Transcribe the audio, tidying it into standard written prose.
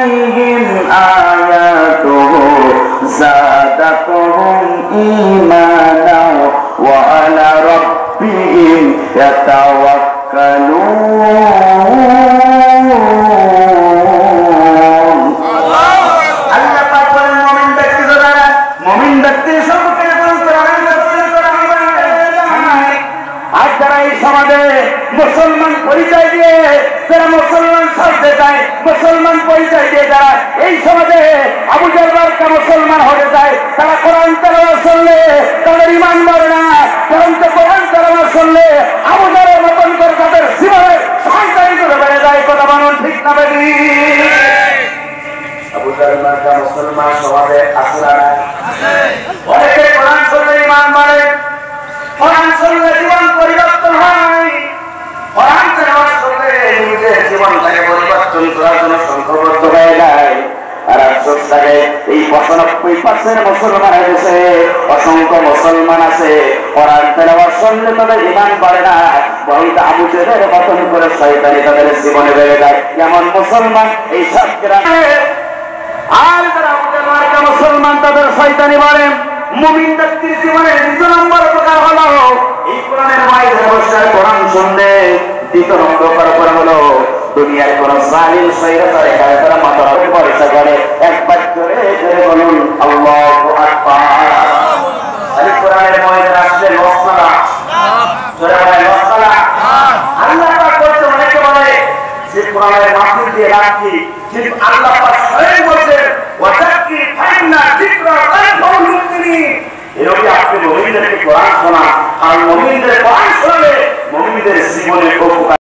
عليهم آياته زادتهم إيمانا وعلى ربهم يتوكلون মুসলমান পরিচয় দিয়ে যারা মুসলমান সাজতে চায়, মুসলমান পরিচয় দিয়ে যারা এই সমাজে আবু জাহল মার্কা মুসলমান হতে চায়, তারা কোরআন তেলাওয়াত শুনলে তাদের ঈমান বাড়ে না, বরং কোরআন তেলাওয়াত শুনলে আবু জাহলের মতন করে তাদের জীবনে শয়তানি করে বেড়ে যায়। কথা বলুন ঠিক না বেশি? আবু জাহল মার্কা মুসলমান সমাজে আছে না? অনেকে কোরআন শুনলে ঈমান বাড়ে, কোরআন শুনলে জীবন পরিবর্তন হয়, কোরআন তেলাওয়াত করলে নিজের জীবনটাকে পরিবর্তন করার জন্য সংকল্পবদ্ধ হয়ে যায়। আর আফসোস থাকে এই 95% মুসলমান হয়েছে, অসংখ্য মুসলমান আছে কোরআন তেলাওয়াত শুনলে তাদের ঈমান বাড়ে না, বরং আবু জাহলের মতন করে শয়তানি তাদের জীবনে বেড়ে যায়। যেমন মুসলমান এই সব গ্রামে, আর যারা আবু জাহল মার্কা মুসলমান তাদের শয়তানি বাড়ে। মুমিন ব্যক্তির জীবনে 2 নম্বর প্রকার হলো এই কোরআনের মাঝে বসে কোরআন শুনলে। 2 নম্বর প্রকার হলো দুনিয়ার কোন জালিম শয়তানের কাছে তারা মাথার উপর পয়সা করে। একবার জোরে জোরে বলুন আল্লাহু আকবার। এই কোরআনের মাঝে আসলে লসনা, জোরে বলেন লসনা। আল্লাহ পাক বলতে অনেকে বলে যে কোরআনের মাহফিল দিয়ে রাখি, কিন্তু আল্লাহ পাক স্বয়ং বলেন ওয়াতাকি ফাইন্না যিকরা তানফাউল মুমিনিন। এরকম আপনি মুমিনদেরকে কোরআন শোনা, আর মুমিনদের কোরআন শোনালে মুমিনদের জীবনে উপকার।